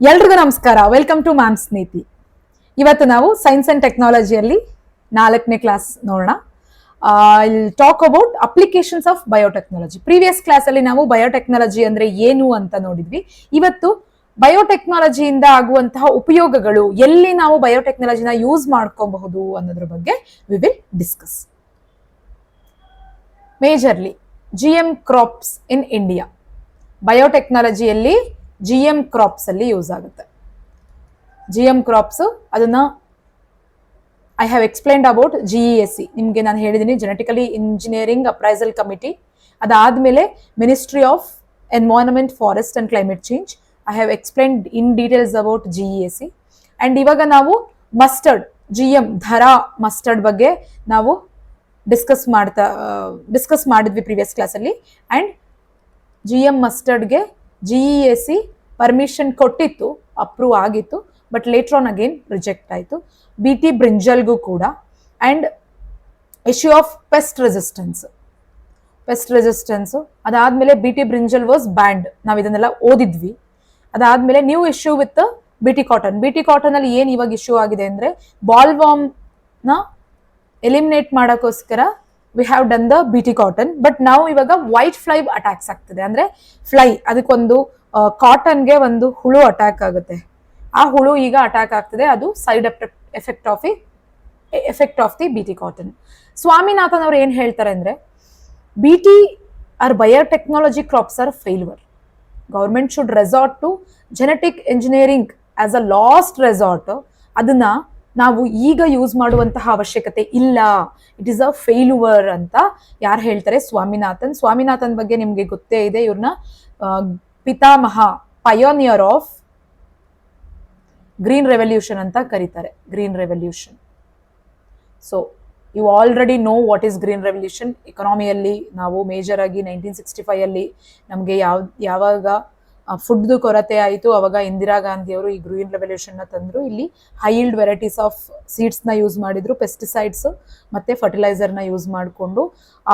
ಎಲ್ರಿಗೂ ನಮಸ್ಕಾರ. Welcome to ma'ams ನೀತಿ. ಇವತ್ತು ನಾವು ಸೈನ್ಸ್ ಅಂಡ್ ಟೆಕ್ನಾಲಜಿಯಲ್ಲಿ 4ನೇ ಕ್ಲಾಸ್ ನೋಡೋಣ. Talk about applications of biotechnology. Previous class ಅಲ್ಲಿ ನಾವು ಬಯೋಟೆಕ್ನಾಲಜಿ ಅಂದ್ರೆ ಏನು ಅಂತ ನೋಡಿದ್ವಿ. ಇವತ್ತು ಬಯೋಟೆಕ್ನಾಲಜಿಯಿಂದ ಆಗುವಂತಹ ಉಪಯೋಗಗಳು, ಎಲ್ಲಿ ನಾವು ಬಯೋಟೆಕ್ನಾಲಜಿನ ಯೂಸ್ ಮಾಡ್ಕೋಬಹುದು ಅನ್ನೋದ್ರ ಬಗ್ಗೆ we will discuss. Majorly GM crops in India. ಬಯೋಟೆಕ್ನಾಲಜಿಯಲ್ಲಿ GM ಕ್ರಾಪ್ಸ್ ಅಲ್ಲಿ ಯೂಸ್ ಆಗುತ್ತೆ. GM ಕ್ರಾಪ್ಸ್ ಅದನ್ನ I have explained about GESC. ನಿಮ್ಗೆ ನಾನು ಹೇಳಿದ್ದೀನಿ, ಜೆನೆಟಿಕಲಿ ಇಂಜಿನಿಯರಿಂಗ್ ಅಪ್ರೈಸಲ್ ಕಮಿಟಿ. ಅದಾದ್ಮೇಲೆ ministry of environment, forest and climate change. I have explained in details about GESC. And ಇವಾಗ ನಾವು ಮಸ್ಟರ್ಡ್, GM ಧರಾ mustard ಬಗ್ಗೆ ನಾವು ಡಿಸ್ಕಸ್ ಮಾಡಿದ್ವಿ ಪ್ರೀವಿಯಸ್ ಕ್ಲಾಸಲ್ಲಿ. ಅಂಡ್ GM ಮಸ್ಟರ್ಡ್ಗೆ GESC ಪರ್ಮಿಷನ್ ಕೊಟ್ಟಿತ್ತು, ಅಪ್ರೂವ್ ಆಗಿತ್ತು, but later on again reject ಆಯಿತು. BT ಬ್ರಿಂಜಲ್ಗೂ ಕೂಡ. And issue of pest resistance ಅದಾದ್ಮೇಲೆ BT ಬ್ರಿಂಜಲ್ ವಾಸ್ ಬ್ಯಾಂಡ್. ನಾವು ಇದನ್ನೆಲ್ಲ ಓದಿದ್ವಿ. ಅದಾದ್ಮೇಲೆ new issue with BT cotton ಅಲ್ಲಿ ಏನ್ ಇವಾಗ ಇಶ್ಯೂ ಆಗಿದೆ ಅಂದ್ರೆ, ಬಾಲ್ವಾಮ್ ನ ಎಲಿಮಿನೇಟ್ ಮಾಡೋಕ್ಕೋಸ್ಕರ we have done the BT cotton. But ನಾವು ಇವಾಗ ವೈಟ್ ಫ್ಲೈ ಅಟ್ಯಾಕ್ಸ್ ಆಗ್ತದೆ. ಅಂದ್ರೆ ಫ್ಲೈ, ಅದಕ್ಕೊಂದು ಕಾಟನ್ಗೆ ಒಂದು ಹುಳು ಅಟ್ಯಾಕ್ ಆಗುತ್ತೆ. ಆ ಹುಳು ಈಗ ಅಟ್ಯಾಕ್ ಆಗ್ತದೆ. ಅದು side effect of the BT cotton. Swaminathan ಅವ್ರು ಏನ್ ಹೇಳ್ತಾರೆ ಅಂದ್ರೆ, BT or biotechnology crops are failure. Government should resort to genetic engineering as a last resort. ಅದನ್ನ ನಾವು ಈಗ ಯೂಸ್ ಮಾಡುವಂತಹ ಅವಶ್ಯಕತೆ ಇಲ್ಲ, ಇಟ್ ಇಸ್ ಅ ಫೇಲ್ಯೂರ್ ಅಂತ ಯಾರು ಹೇಳ್ತಾರೆ? ಸ್ವಾಮಿನಾಥನ್ ಬಗ್ಗೆ ನಿಮ್ಗೆ ಗೊತ್ತೇ ಇದೆ. ಇವ್ರನ್ನ ಪಿತಾಮಹ, ಪಯೋನಿಯರ್ ಆಫ್ ಗ್ರೀನ್ ರೆವಲ್ಯೂಷನ್ ಅಂತ ಕರೀತಾರೆ. Green revolution. So you already know what is green revolution. ಎಕಾನಮಿಯಲ್ಲಿ ನಾವು ಮೇಜರ್ ಆಗಿ 1965 ಅಲ್ಲಿ ನಮಗೆ ಯಾವಾಗ ಫುಡ್ದು ಕೊರತೆ ಆಯಿತು, ಅವಾಗ ಇಂದಿರಾ ಗಾಂಧಿ ಅವರು ಈ ಗ್ರೀನ್ ರೆವಲ್ಯೂಷನ್ ನ ತಂದ್ರು. ಇಲ್ಲಿ high yield varieties of seeds ನ ಯೂಸ್ ಮಾಡಿದ್ರು, ಪೆಸ್ಟಿಸೈಡ್ಸ್ ಮತ್ತೆ ಫರ್ಟಿಲೈಸರ್ ನ ಯೂಸ್ ಮಾಡಿಕೊಂಡು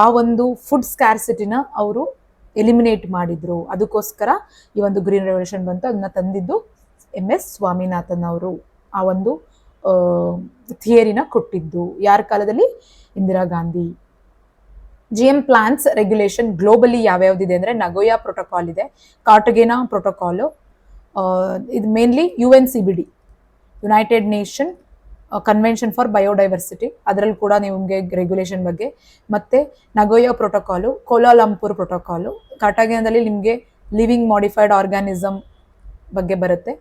ಆ ಒಂದು ಫುಡ್ ಸ್ಕ್ಯಾರ್ಸಿಟಿನ ಅವರು ಎಲಿಮಿನೇಟ್ ಮಾಡಿದ್ರು. ಅದಕ್ಕೋಸ್ಕರ ಈ ಒಂದು ಗ್ರೀನ್ ರೆವಲ್ಯೂಷನ್ ಬಂತು. ಅದನ್ನ ತಂದಿದ್ದು MS ಸ್ವಾಮಿನಾಥನ್ ಅವರು. ಆ ಒಂದು ಥಿಯರಿನ ಕೊಟ್ಟಿದ್ದು ಯಾರ ಕಾಲದಲ್ಲಿ? Indira Gandhi. GM plans regulation globally ಯಾವ್ಯಾವ್ದಿದೆ ಅಂದ್ರೆ, ನಗೋಯಾ ಪ್ರೋಟೋಕಾಲ್ ಇದೆ, ಕಾರ್ಟಗೆನಾ ಪ್ರೋಟೋಕಾಲು, ಇದು mainly UNCBD, united nation convention for biodiversity, ಅದರಲ್ಲಿ ಕೂಡ ನಿಮಗೆ ರೆಗ್ಯುಲೇಷನ್ ಬಗ್ಗೆ. ಮತ್ತೆ ನಗೋಯಾ ಪ್ರೋಟೋಕಾಲು, ಕೋಲಾಲಂಪುರ್ ಪ್ರೋಟೋಕಾಲು. ಕಾರ್ಟಗೆನಾದಲ್ಲಿ ನಿಮಗೆ ಲಿವಿಂಗ್ ಮಾಡಿಫೈಡ್ ಆರ್ಗಾನಿಸಮ್ ಬಗ್ಗೆ ಬರುತ್ತೆ.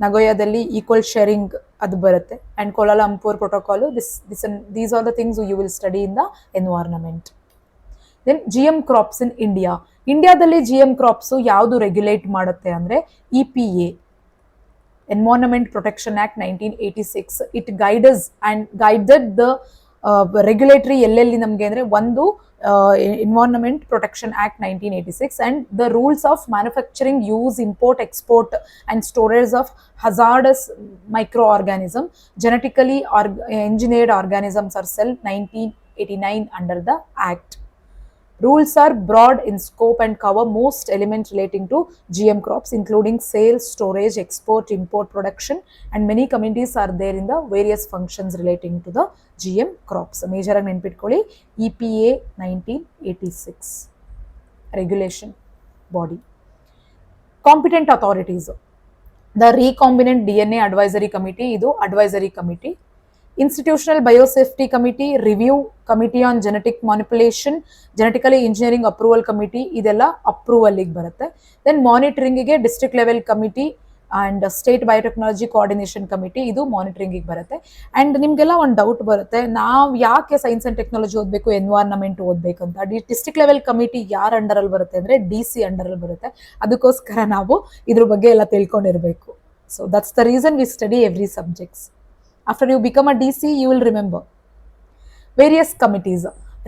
ನಗೋಯಾದಲ್ಲಿ ಈಕ್ವಲ್ ಶೇರಿಂಗ್ ಅದು ಬರುತ್ತೆ. And Kuala Lumpur protocol, these are the things you will study in the environment. Then GM crops in India. ಇಂಡಿಯಾದಲ್ಲಿ GM ಕ್ರಾಪ್ಸ್ ಯಾವುದು ರೆಗ್ಯುಲೇಟ್ ಮಾಡುತ್ತೆ ಅಂದ್ರೆ, EPA, environment protection act 1986. It guided the regulatory ಎಲ್ಲೆಲ್ಲಿ ನಮಗೆ ಅಂದ್ರೆ, ಒಂದು environment protection act 1986 and the rules of manufacturing, use, import, export and storage of hazardous micro organism, genetically engineered organisms are cell 1989 under the act. Rules are broad in scope and cover most elements relating to GM crops, including sales, storage, export, import, production, and many committees are there in the various functions relating to the GM crops. Major and ನೆನ್ಪಿಟ್ಕೊಳ್ಳಿ, EPA 1986 regulation body. Competent authorities. The Recombinant DNA Advisory Committee, ಇದು advisory committee. Institutional Biosafety Committee, Review Committee on Genetic Manipulation, Genetically Engineering Approval Committee, ಇದೆಲ್ಲ approval ಗೆ ಬರುತ್ತೆ. Then monitoring ಗೆ district level committee and state biotechnology coordination committee, ಇದು monitoring ಗೆ ಬರುತ್ತೆ. And ನಿಮ್ಗೆಲ್ಲ ಒಂದು ಡೌಟ್ ಬರುತ್ತೆ, ನಾವು ಯಾಕೆ ಸೈನ್ಸ್ ಅಂಡ್ ಟೆಕ್ನಾಲಜಿ ಓದಬೇಕು, ಎನ್ವೈರನ್ಮೆಂಟ್ ಓದಬೇಕು ಅಂತ. ಡಿಸ್ಟ್ರಿಕ್ಟ್ ಲೆವೆಲ್ ಕಮಿಟಿ ಯಾರ ಅಂಡರ್ ಅಲ್ಲಿ ಬರುತ್ತೆ ಅಂದ್ರೆ, DC ಅಂಡರ್ ಅಲ್ಲಿ ಬರುತ್ತೆ. ಅದಕ್ಕೋಸ್ಕರ ನಾವು ಇದ್ರ ಬಗ್ಗೆ ಎಲ್ಲ ತಿಳ್ಕೊಂಡಿರ್ಬೇಕು. So that's the reason we study every subjects. After you become a DC, you will remember. Various committees.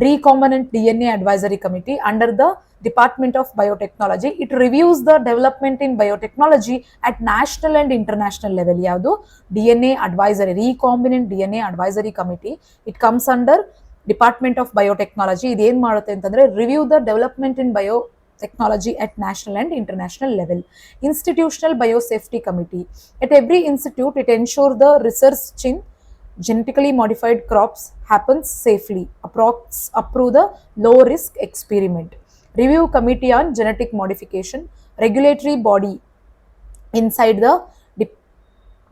Recombinant DNA Advisory Committee under the Department of Biotechnology. It reviews the development in biotechnology at national and international level. Yavdu DNA Advisory, Recombinant DNA Advisory Committee. It comes under Department of Biotechnology. Idu ಏನು ಮಾಡುತ್ತೆ ಅಂತಂದ್ರೆ, review the development in technology at national and international level. Institutional biosafety committee. At every institute, it ensures the research in genetically modified crops happens safely. Approve the low risk experiment. Review committee on genetic modification. Regulatory body inside the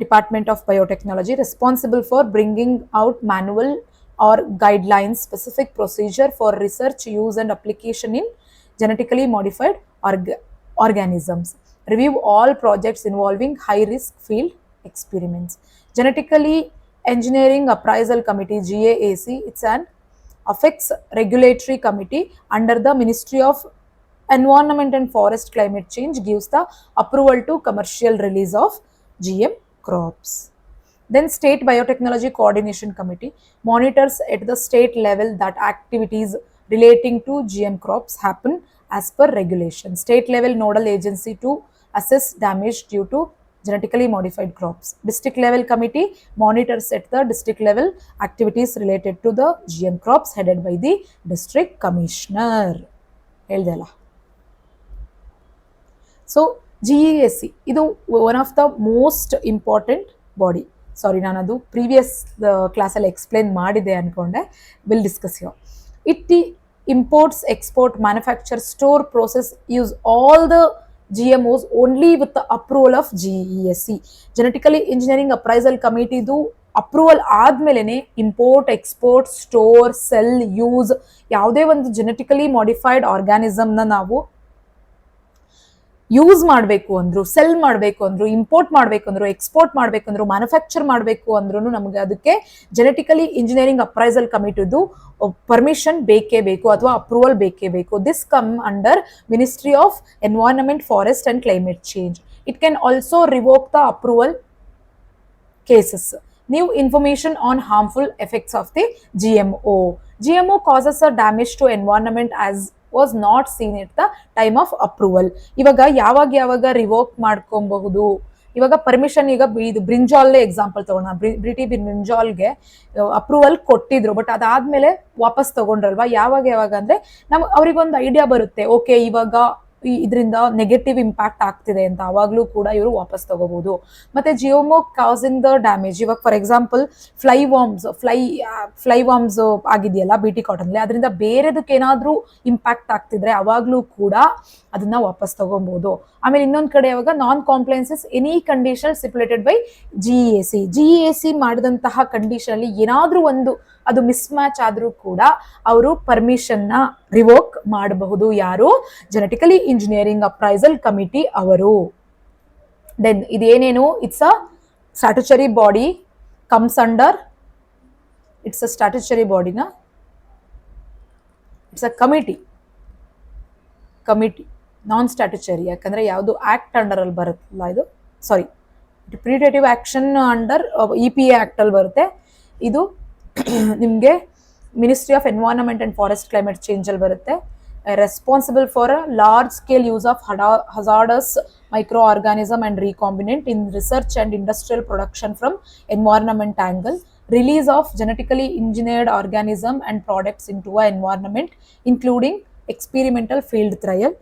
Department of Biotechnology responsible for bringing out manual or guidelines specific procedure for research use and application in genetically modified organisms. Review all projects involving high risk field experiments. Genetically Engineering Appraisal Committee, GAAC, it's an affects regulatory committee under the Ministry of Environment and Forest Climate Change, gives the approval to commercial release of GM crops. Then State Biotechnology Coordination Committee monitors at the state level that activities relating to GM crops happen as per regulation. State level nodal agency to assess damage due to genetically modified crops. District level committee monitors at the district level activities related to the GM crops headed by the district commissioner. ಹೇಳ್ದಲ್ಲ. So GESC ಇದು one of the most important body. Sorry, ನಾನು ಅದು previous ಕ್ಲಾಸಲ್ಲಿ explain ಮಾಡಿದೆ ಅನ್ಕೊಂಡೆ. Will discuss you. It imports, export, manufacture, store, process, use all the GMOs only with the approval of GESC. Genetically Engineering Appraisal Committee ಇದು approval ಆದ್ಮೇಲೆ import, export, store, cell, use ಯಾವುದೇ ಒಂದು genetically modified ಆರ್ಗ್ಯಾನಿಸಮ್ನ ನಾವು use ಮಾಡಬೇಕು ಅಂದ್ರು, cell ಮಾಡಬೇಕು ಅಂದ್ರು, import ಮಾಡಬೇಕು ಅಂದ್ರು, ಎಕ್ಸ್ಪೋರ್ಟ್ ಮಾಡಬೇಕು ಅಂದ್ರು, ಮ್ಯಾನುಫ್ಯಾಕ್ಚರ್ ಮಾಡಬೇಕು ಅಂದ್ರೂ ನಮಗೆ ಅದಕ್ಕೆ ಜೆನೆಟಿಕಲಿ ಇಂಜಿನಿಯರಿಂಗ್ ಅಪ್ರೈಸಲ್ ಕಮಿಟಿದು ಪರ್ಮಿಷನ್ ಬೇಕೇ ಬೇಕು ಅಥವಾ ಅಪ್ರೂವಲ್ ಬೇಕೇ ಬೇಕು. This come under ministry of environment, forest and climate change. It can also revoke the approval cases. New information on harmful effects of the GMO. GMO causes a damage to environment as was not seen at the time of approval. ಇವಾಗ ಯಾವಾಗ revoke ಮಾಡ್ಕೊಬಹುದು. ಇವಾಗ permission, ಈಗ ಇದು brinjal example ತಗೋಣ. ಬ್ರಿಟಿ ಬ್ರಿಂಜಾಲ್ಗೆ approval ಕೊಟ್ಟಿದ್ರು, but ಅದಾದ್ಮೇಲೆ ವಾಪಸ್ ತಗೊಂಡ್ರಲ್ವಾ. ಯಾವಾಗ ಅಂದ್ರೆ ಅವ್ರಿಗೊಂದು ಐಡಿಯಾ ಬರುತ್ತೆ, ಓಕೆ ಇವಾಗ ಇದರಿಂದ ನೆಗೆಟಿವ್ ಇಂಪ್ಯಾಕ್ಟ್ ಆಗ್ತಿದೆ ಅಂತ, ಅವಾಗ್ಲೂ ಕೂಡ ಇವರು ವಾಪಸ್ ತಗೋಬಹುದು. ಮತ್ತೆ ಜಿಯೋಮೋ ಕಾಸಿಂಗ್ ದ ಡ್ಯಾಮೇಜ್. ಇವಾಗ ಫಾರ್ ಎಕ್ಸಾಂಪಲ್ ಫ್ಲೈ ವಾರ್ಮ್ಸ್ ಆಗಿದೆಯಲ್ಲ BT ಕಾಟನ್, ಅದರಿಂದ ಬೇರೆದಕ್ಕೆ ಏನಾದ್ರೂ ಇಂಪ್ಯಾಕ್ಟ್ ಆಗ್ತಿದ್ರೆ ಅವಾಗ್ಲೂ ಕೂಡ ಅದನ್ನ ವಾಪಸ್ ತಗೋಬಹುದು. ಆಮೇಲೆ ಇನ್ನೊಂದ್ ಕಡೆ ಯಾವಾಗ non compliances any condition stipulated by GEAC ಮಾಡಿದಂತಹ ಕಂಡೀಷನ್ ಅಲ್ಲಿ ಏನಾದ್ರೂ ಒಂದು ಅದು ಮಿಸ್ ಮ್ಯಾಚ್ ಆದ್ರೂ ಕೂಡ ಅವರು ಪರ್ಮಿಷನ್ ನ ರಿವೋಕ್ ಮಾಡಬಹುದು. ಯಾರು? ಜೆನೆಟಿಕಲಿ ಇಂಜಿನಿಯರಿಂಗ್ ಅಪ್ರೈಸಲ್ ಕಮಿಟಿ ಅವರು. ದೆನ್ ಇದೇನೇನು, it's a statutory body, comes under, it's a statutory ಬಾಡಿನ, it's a committee, non statutory, ಯಾಕಂದ್ರೆ ಯಾವುದು ಆಕ್ಟ್ ಅಂಡರ್ ಅಲ್ಲಿ ಬರುತ್ತಲ್ಲ ಇದು, sorry predative action under EPA act ಅಲ್ಲಿ ಬರುತ್ತೆ. ಇದು ನಿಮಗೆ ministry of environment and forest climate change ಅಲ್ಲಿ ಬರುತ್ತೆ. Responsible for a large scale use of hazardous micro organism and recombinant in research and industrial production from environment angle. Release of genetically engineered organism and products into a environment including experimental field trial.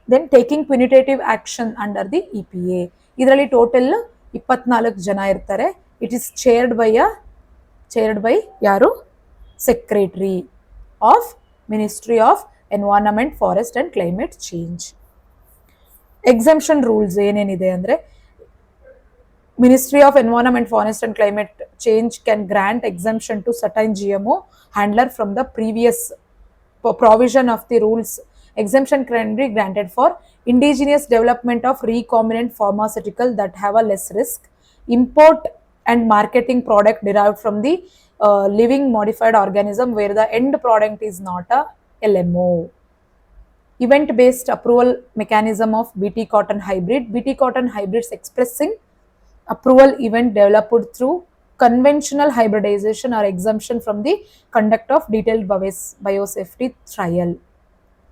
Then taking punitive action under the EPA. ಇದರಲ್ಲಿ total 24 ಜನ ಇರ್ತಾರೆ. It is chaired by ಯಾರು? Secretary of ministry of environment, forest and climate change. Exemption rules ಏನೇನಿದೆ ಅಂದ್ರೆ, Ministry of Environment, Forest and Climate Change can grant exemption to certain GMO handler from the previous provision of the rules. Exemption can be granted for indigenous development of recombinant pharmaceutical that have a less risk, import and marketing product derived from the living modified organism where the end product is not a LMO. Event-based approval mechanism of BT cotton hybrid. BT cotton hybrids expressing approval event developed through conventional hybridization or exemption from the conduct of detailed biosafety trial.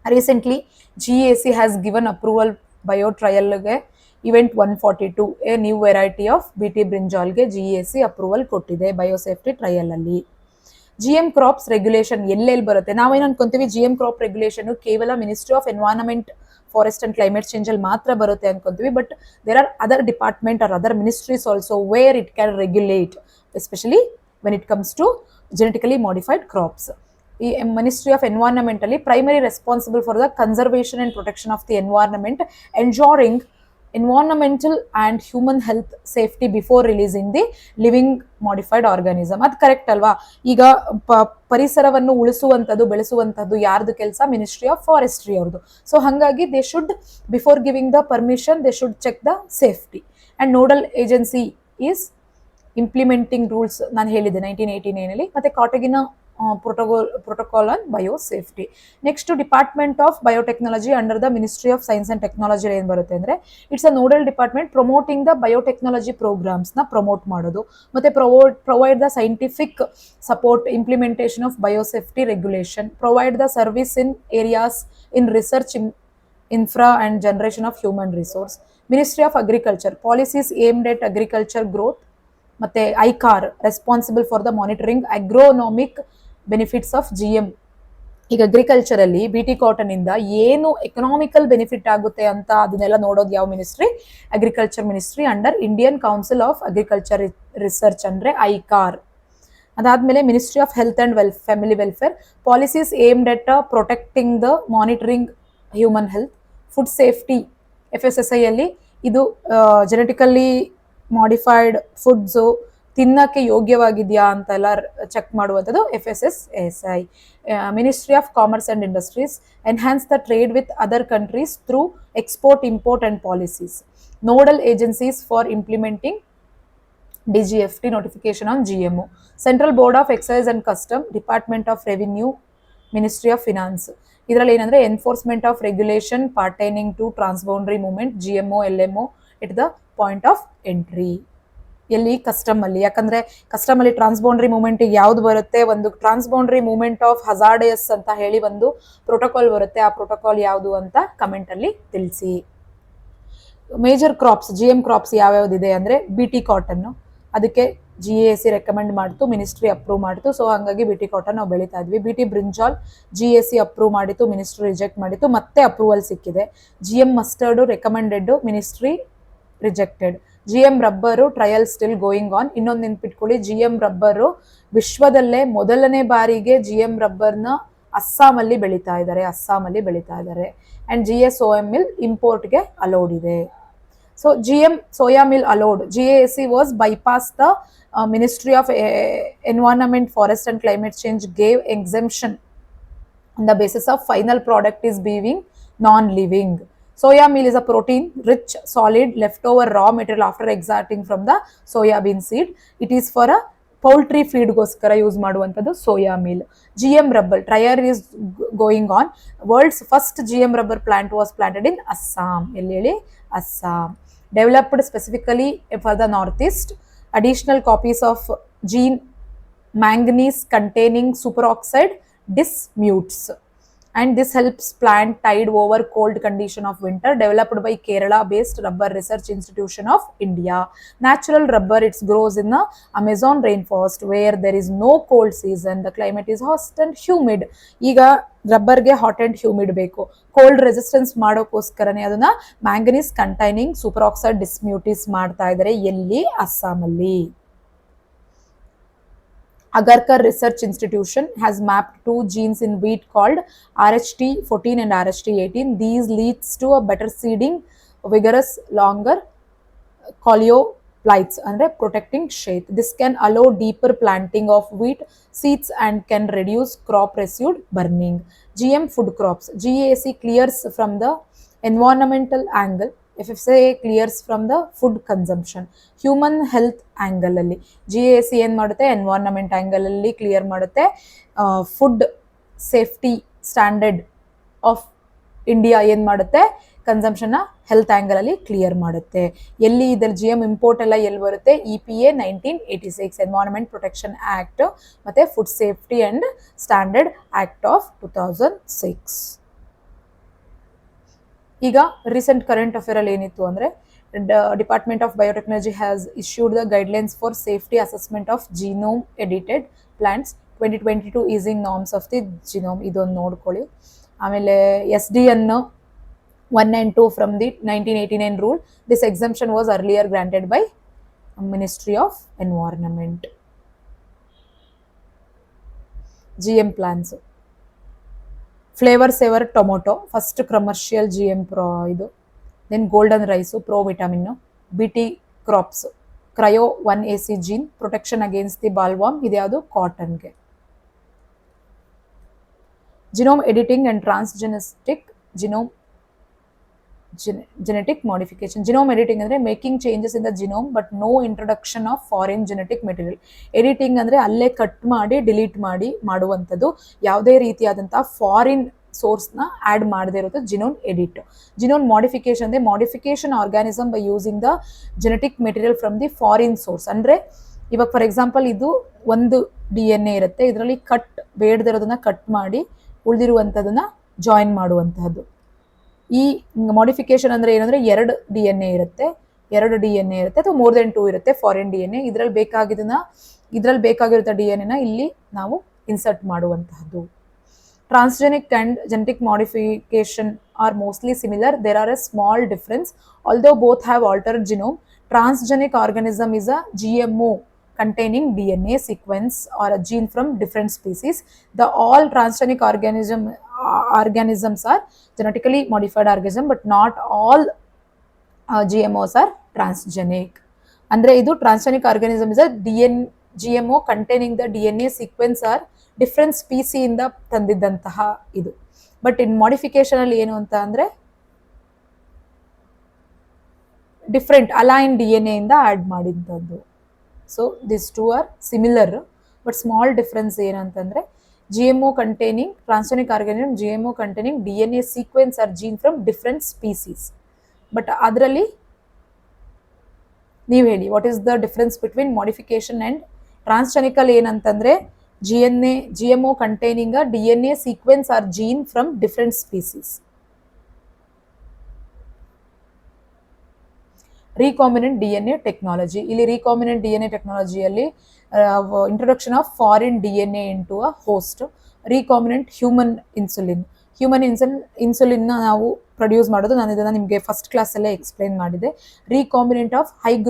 Recently, GEAC has given approval bio trial event 142, a new variety of BT brinjal ge GEAC approval kottide biosafety trial alli. GM crops regulation ಎಲ್ಲೆಲ್ಲಿ ಬರುತ್ತೆ? ನಾವೇನು ಅನ್ಕೊಂತೀವಿ GM crop regulation ಕೇವಲ ministry of environment forest and climate change ಅಲ್ಲಿ ಮಾತ್ರ ಬರುತ್ತೆ ಅನ್ಕೊಂತೀವಿ, but there are other department or other ministries also where it can regulate, especially when it comes to genetically modified crops. ಈ ministry of environment ಅಲ್ಲಿ primary responsible for the conservation and protection of the environment, ensuring environmental and human health safety before releasing the living modified organism. ಅದು correct ಅಲ್ವಾ? ಈಗ ಪರಿಸರವನ್ನು ಉಳಿಸುವಂಥದ್ದು ಬೆಳೆಸುವಂಥದ್ದು ಯಾರ್ದು ಕೆಲಸ? ಮಿನಿಸ್ಟ್ರಿ ಆಫ್ ಫಾರೆಸ್ಟ್ರಿ ಅವ್ರದ್ದು. ಸೊ ಹಾಗಾಗಿ they should before giving the permission they should check the safety. And nodal agency is implementing rules ನಾನು ಹೇಳಿದೆ 1989 ಅಲ್ಲಿ, ಮತ್ತೆ ಕಾಟಗಿನ protocol on biosafety. Next to Department of Biotechnology under the Ministry of Science and Technology ಏನು ಬರುತ್ತೆ ಅಂದ್ರೆ, it's a nodal department promoting the biotechnology programmes ನ promote ಮಾಡೋದು, ಮತ್ತೆ provide the scientific support implementation of biosafety regulation, provide the service in areas in research infra and generation of human resource. Ministry of Agriculture policies aimed at agriculture growth, ಮತ್ತೆ ICAR responsible for the monitoring agronomic benefits of GM. ಈಗ agriculture ಅಲ್ಲಿ BT cotton ಇಂದ ಏನು economical benefit ಆಗುತ್ತೆ ಅಂತ ಅದನ್ನೆಲ್ಲ ನೋಡೋದು ಯಾವ ministry? Agriculture ministry under Indian council of agriculture research ಅಂದ್ರೆ ICAR. ಅದಾದ್ಮೇಲೆ ministry of health and family welfare policies aimed at protecting the monitoring human health, food safety FSSI ಅಲ್ಲಿ ಇದು ಜೆನೆಟಿಕಲಿ ಮಾಡಿಫೈಡ್ ಫುಡ್ಸು ತಿನ್ನಕ್ಕೆ ಯೋಗ್ಯವಾಗಿದೆಯಾ ಅಂತೆಲ್ಲ ಚೆಕ್ ಮಾಡುವಂಥದ್ದು FSSAI. Ministry of commerce and industries enhance the trade with other countries through export import and policies. Nodal agencies for implementing DGFT notification on GMO. Central Board of Excise and Custom, Department of Revenue, Ministry of Finance. ಇದರಲ್ಲಿ ಏನಂದ್ರೆ enforcement of regulation pertaining to transboundary movement GMO LMO it the point of entry. ಎಲ್ಲಿ? Custom ಅಲ್ಲಿ. ಯಾಕಂದ್ರೆ custom ಅಲ್ಲಿ ಟ್ರಾನ್ಸ್ಬೌಂಡರಿ movement ಯಾವ್ದು ಬರುತ್ತೆ? ಒಂದು ಟ್ರಾನ್ಸ್ಬೌಂಡರಿ movement of hazardous ಅಂತ ಹೇಳಿ ಒಂದು ಪ್ರೋಟೋಕಾಲ್ ಬರುತ್ತೆ. ಆ ಪ್ರೋಟೋಕಾಲ್ ಯಾವುದು ಅಂತ ಕಮೆಂಟ್ ಅಲ್ಲಿ ತಿಳಿಸಿ. ಮೇಜರ್ ಕ್ರಾಪ್ಸ್ GM ಕ್ರಾಪ್ಸ್ ಯಾವ್ಯಾವ್ದಿದೆ ಅಂದ್ರೆ BT ಕಾಟನ್, ಅದಕ್ಕೆ GAC ರೆಕಮೆಂಡ್ ಮಾಡ್ತು, ಮಿನಿಸ್ಟ್ರಿ ಅಪ್ರೂವ್ ಮಾಡ್ತು. ಸೊ ಹಾಗಾಗಿ BT ಕಾಟನ್ ನಾವು ಬೆಳೀತಾ ಇದ್ವಿ. BT ಬ್ರಿಂಜಾಲ್ GAC ಅಪ್ರೂವ್ ಮಾಡಿತ್ತು, ಮಿನಿಸ್ಟ್ರಿ ರಿಜೆಕ್ಟ್ ಮಾಡಿತ್ತು, ಮತ್ತೆ ಅಪ್ರೂವಲ್ ಸಿಕ್ಕಿದೆ. GM mustard recommended, ministry rejected. GM rubber trial still going on. ಇನ್ನೊಂದು ನೆನ್ಪಿಟ್ಕೊಳ್ಳಿ, GM ರಬ್ಬರು ವಿಶ್ವದಲ್ಲೇ ಮೊದಲನೇ ಬಾರಿಗೆ GM ರಬ್ಬರ್ನ ಅಸ್ಸಾಮಲ್ಲಿ ಬೆಳೀತಾ ಇದ್ದಾರೆ. ಅಂಡ್ GSOM ಮಿಲ್ ಇಂಪೋರ್ಟ್ಗೆ ಅಲೋಡ್ ಇದೆ. So GM soya mill allowed. GAC was bypass the Ministry of Environment, Forest and Climate Change gave exemption on the basis of final product is being non-living. Soya meal is a protein rich solid leftover raw material after extracting from the soya bean seed. It is for a poultry ಫೀಡ್ಗೋಸ್ಕರ use ಮಾಡುವಂಥದ್ದು soya meal. GM rubber trial is going on. World's first GM rubber plant was planted in Assam. ಎಲ್ಲಿ ಹೇಳಿ? Assam. Developed specifically for the north east. Additional copies of gene manganese containing super oxide dismutes, and this helps plant tide over cold condition of winter. Developed by Kerala based Rubber Research Institution of India. Natural rubber, it grows in the Amazon rainforest where there is no cold season. The climate is hot and humid. ಈಗ ರಬ್ಬರ್ಗೆ hot and humid ಬೇಕು. Cold resistance ಮಾಡೋಕ್ಕೋಸ್ಕರನೇ ಅದನ್ನ manganese containing super oxide ಡಿಸ್ಮ್ಯೂಟಿಸ್ ಮಾಡ್ತಾ ಇದ್ದಾರೆ. ಎಲ್ಲಿ? ಅಸ್ಸಾಮಲ್ಲಿ. Agarkar Research Institution has mapped two genes in wheat called RH14 and RH18. These leads to a better seeding, vigorous, longer coleophytes and protecting shade. This can allow deeper planting of wheat seeds and can reduce crop residue burning. GM food crops. GAC clears from the environmental angle. FSSAI clears from the food consumption. Human health angle ಅಲ್ಲಿ GAC ಏನು ಮಾಡುತ್ತೆ? Environment angle ಅಲ್ಲಿ clear ಮಾಡುತ್ತೆ. Food safety standard of India ಏನು ಮಾಡುತ್ತೆ? Consumption health angle ಅಲ್ಲಿ clear ಮಾಡುತ್ತೆ. ಎಲ್ಲಿ ಇದರ GM ಇಂಪೋರ್ಟ್ ಎಲ್ಲ ಎಲ್ಲಿ ಬರುತ್ತೆ? EPA 1986 ಎನ್ವೈರನ್ಮೆಂಟ್ ಪ್ರೊಟೆಕ್ಷನ್ ಆಕ್ಟ್ ಮತ್ತೆ food safety and standard act of 2006. ಈಗ ರೀಸೆಂಟ್ ಕರೆಂಟ್ ಅಫೇರ್ ಅಲ್ಲಿ ಏನಿತ್ತು ಅಂದ್ರೆ, department of biotechnology has issued the guidelines for safety assessment of genome edited plants 2022 easing norms of the genome, ಇದೊಂದು ನೋಡ್ಕೊಳ್ಳಿ. ಆಮೇಲೆ SDN 192 from the 1989 rule. This exemption was earlier granted by Ministry of Environment. GM plants. Flavor Saver tomato, first commercial GM idu. Then golden rice, pro vitamin. BT crops, cryo 1AC gene, protection against the bollworm. Idu yadu cotton ge. Genome editing and transgenetic genome genetic modification. Genome editing andre making changes in the genome but no introduction of foreign genetic material. Editing andre alle cut ಮಾಡಿ delete ಮಾಡಿ ಮಾಡುವಂಥದ್ದು, ಯಾವುದೇ ರೀತಿಯಾದಂಥ foreign ಸೋರ್ಸ್ನ add ಮಾಡದೇ ಇರೋದು genome edit. Genome modification ಅಂದರೆ modification organism by using the genetic material from the foreign source. ಅಂದರೆ ಇವಾಗ ಫಾರ್ ಎಕ್ಸಾಂಪಲ್ ಇದು ಒಂದು DNA ಇರುತ್ತೆ, ಇದರಲ್ಲಿ ಕಟ್ ಬೇಡದಿರೋದನ್ನ ಕಟ್ ಮಾಡಿ ಉಳಿದಿರುವಂಥದ್ದನ್ನ ಜಾಯಿನ್ ಮಾಡುವಂತಹದ್ದು. ಈ ಮಾಡಿಫಿಕೇಶನ್ ಅಂದರೆ ಏನಂದರೆ ಎರಡು DNA ಇರುತ್ತೆ ಅಥವಾ ಮೋರ್ ದೆನ್ 2 ಇರುತ್ತೆ ಫಾರಿನ್ DNA. ಇದರಲ್ಲಿ ಬೇಕಾಗಿರೋ DNA ಇಲ್ಲಿ ನಾವು ಇನ್ಸರ್ಟ್ ಮಾಡುವಂತಹದ್ದು. Transgenic and genetic modification are mostly similar. There are a small difference. Although both have altered genome. Transgenic organism is a GMO containing DNA sequence or a gene from different species. All transgenic organisms are genetically modified organism, but not all GMOs are transgenic. Andre idu transgenic organism is a GMO containing the DNA sequence or different species ಇಂದ ತಂದಿದ್ದಂತಹ ಇದು. But in modification ಅಲ್ಲಿ ಏನು ಅಂತ ಅಂದ್ರೆ different alien DNA ಇಂದ add ಮಾಡಿದ್ದದ್ದು. So this two are similar but small difference ಏನಂತಂದ್ರೆ GMO containing transgenic organism, GMO containing DNA sequence or gene from different species. But ಅದರಲ್ಲಿ ನೀವು ಹೇಳಿ what is the difference between modification and transgenical ಏನಂತಂದ್ರೆ GMO containing a DNA sequence or gene from different species. Recombinant DNA technology. ಇಲ್ಲಿ recombinant DNA technology ಅಲ್ಲಿ introduction of foreign DNA into a host. Recombinant human insulin. Insulin ನಾವು produce ಮಾಡೋದು, ನಾನು ಇದನ್ನು ನಿಮಗೆ first ಕ್ಲಾಸಲ್ಲೇ explain ಮಾಡಿದೆ. Recombinant of height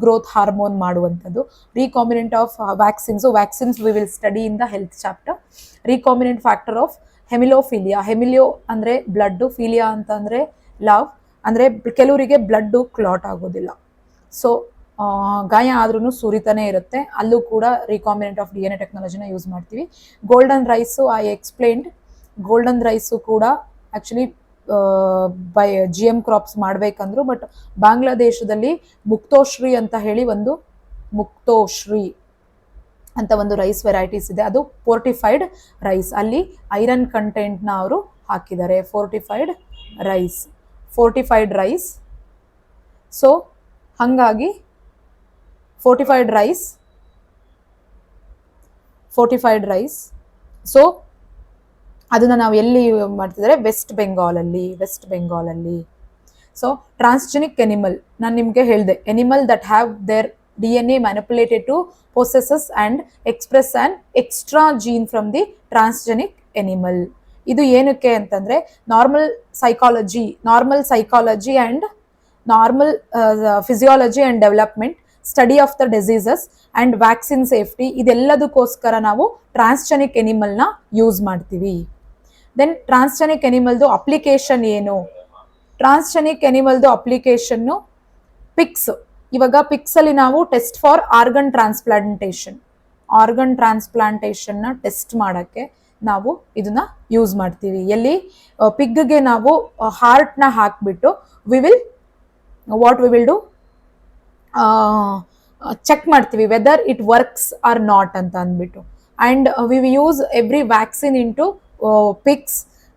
growth hormone ಮಾಡುವಂಥದ್ದು. Recombinant of vaccines we will study in the health chapter. Recombinant factor of haemophilia. ಹೆಮಿಲಿಯೋ ಅಂದರೆ ಬ್ಲಡ್, ಫಿಲಿಯಾ ಅಂತಂದರೆ ಲವ್. ಅಂದರೆ ಕೆಲವರಿಗೆ ಬ್ಲಡ್ಡು ಕ್ಲಾಟ್ ಆಗೋದಿಲ್ಲ, ಸೊ ಗಾಯ ಆದ್ರೂ ಸುರಿತಾನೆ ಇರುತ್ತೆ, ಅಲ್ಲೂ ಕೂಡ ರೀಕಾಂಬಿನೆಂಟ್ ಆಫ್ DNA ಟೆಕ್ನಾಲಜಿನ ಯೂಸ್ ಮಾಡ್ತೀವಿ. Golden rice I explained. Golden rice ಕೂಡ ಆ್ಯಕ್ಚುಲಿ ಬೈ GM ಕ್ರಾಪ್ಸ್ ಮಾಡಬೇಕಂದ್ರು, ಬಟ್ ಬಾಂಗ್ಲಾದೇಶದಲ್ಲಿ ಮುಕ್ತೋಶ್ರೀ ಅಂತ ಹೇಳಿ ಒಂದು ರೈಸ್ ವೆರೈಟೀಸ್ ಇದೆ, ಅದು ಫೋರ್ಟಿಫೈಡ್ ರೈಸ್. ಅಲ್ಲಿ ಐರನ್ ಕಂಟೆಂಟ್ನ ಅವರು ಹಾಕಿದ್ದಾರೆ. Fortified rice. ಸೊ ಹಾಗಾಗಿ ಫೋರ್ಟಿಫೈಡ್ ರೈಸ್ ಸೊ ಅದನ್ನು ನಾವು ಎಲ್ಲಿ ಮಾಡ್ತಿದ್ದಾರೆ, ವೆಸ್ಟ್ ಬೆಂಗಾಲಲ್ಲಿ. ಸೊ ಟ್ರಾನ್ಸ್ಜೆನಿಕ್ ಎನಿಮಲ್, ನಾನು ನಿಮಗೆ ಹೇಳಿದೆ, animal that have their DNA manipulated to possesses and express and extra gene from the transgenic animal. ಇದು ಏನಕ್ಕೆ ಅಂತಂದರೆ normal psychology and normal physiology and development, study of the diseases and vaccine safety, ಇದೆಲ್ಲದಕ್ಕೋಸ್ಕರ ನಾವು transgenic ಎನಿಮಲ್ನ use ಮಾಡ್ತೀವಿ. Then transgenic ಎನಿಮಲ್ದು application ಏನು? Transgenic ಎನಿಮಲ್ದು ಅಪ್ಲಿಕೇಶನ್ನು ಪಿಕ್ಸ್. ಇವಾಗ ಪಿಕ್ಸಲ್ಲಿ ನಾವು ಟೆಸ್ಟ್ ಫಾರ್ ಆರ್ಗನ್ ಟ್ರಾನ್ಸ್ಪ್ಲಾಂಟೇಷನ್ನ ಟೆಸ್ಟ್ ಮಾಡೋಕ್ಕೆ ನಾವು ಇದನ್ನ ಯೂಸ್ ಮಾಡ್ತೀವಿ. ಎಲ್ಲಿ ಪಿಗ್ಗೆ ನಾವು ಹಾರ್ಟ್ನ ಹಾಕ್ಬಿಟ್ಟು ವಿ ವಿಲ್ ಡೂ ಚೆಕ್ ಮಾಡ್ತೀವಿ whether it works or not ಅಂತ ಅಂದ್ಬಿಟ್ಟು. And we use every vaccine in to pigs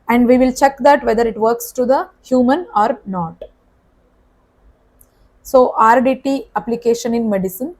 and we will check that whether it works to the human or not. So RDT application in medicine.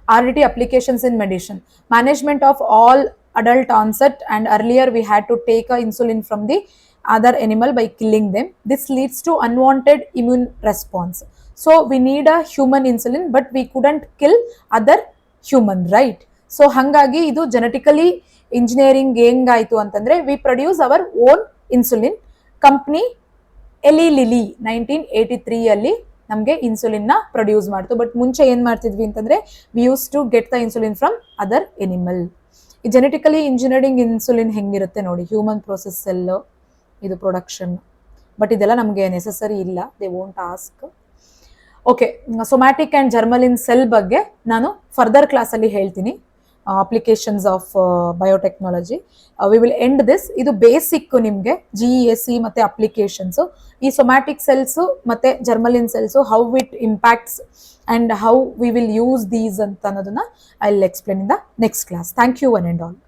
RDT applications in medicine. Management of all adult onset, and earlier we had to take a insulin from the other animal by killing them. This leads to unwanted immune response. So we need a human insulin, but we couldn't kill other human, right? So hangagi idu genetically engineering ಹೆಂಗಾಯ್ತು ಅಂತಂದ್ರೆ we produce our own insulin. Company ಎಲಿ lily 1983 ಅಲ್ಲಿ ನಮಗೆ insulin ನ produce ಮಾಡ್ತು. But ಮುಂಚೆ ಏನ್ ಮಾಡ್ತಿದ್ವಿ ಅಂತಂದ್ರೆ we use to get the insulin from other animal. ಈ ಜೆನೆಟಿಕಲಿ ಇಂಜಿನಿಯರಿಂಗ್ ಇನ್ಸುಲಿನ್ ಹೆಂಗಿರುತ್ತೆ ನೋಡಿ, ಹ್ಯೂಮನ್ ಪ್ರೊಸೆಸ್ ಸೆಲ್ ಇದು ಪ್ರೊಡಕ್ಷನ್. ಬಟ್ ಇದೆಲ್ಲ ನಮಗೆ ನೆಸೆಸರಿ ಇಲ್ಲ, they won't ask. Okay, somatic and germline cell ಬಗ್ಗೆ ನಾನು ಫರ್ದರ್ ಕ್ಲಾಸಲ್ಲಿ ಹೇಳ್ತೀನಿ, applications of biotechnology. We will end this. ಇದು ಬೇಸಿಕ್ ನಿಮಗೆ GESC ಮತ್ತೆ ಅಪ್ಲಿಕೇಶನ್ಸ್. ಈ ಸೊಮ್ಯಾಟಿಕ್ ಸೆಲ್ಸ್ ಮತ್ತೆ germline cells, how it impacts and how we will use these ಅಂತ ಅನ್ನೋದನ್ನ I will explain in the next class. Thank you one and all.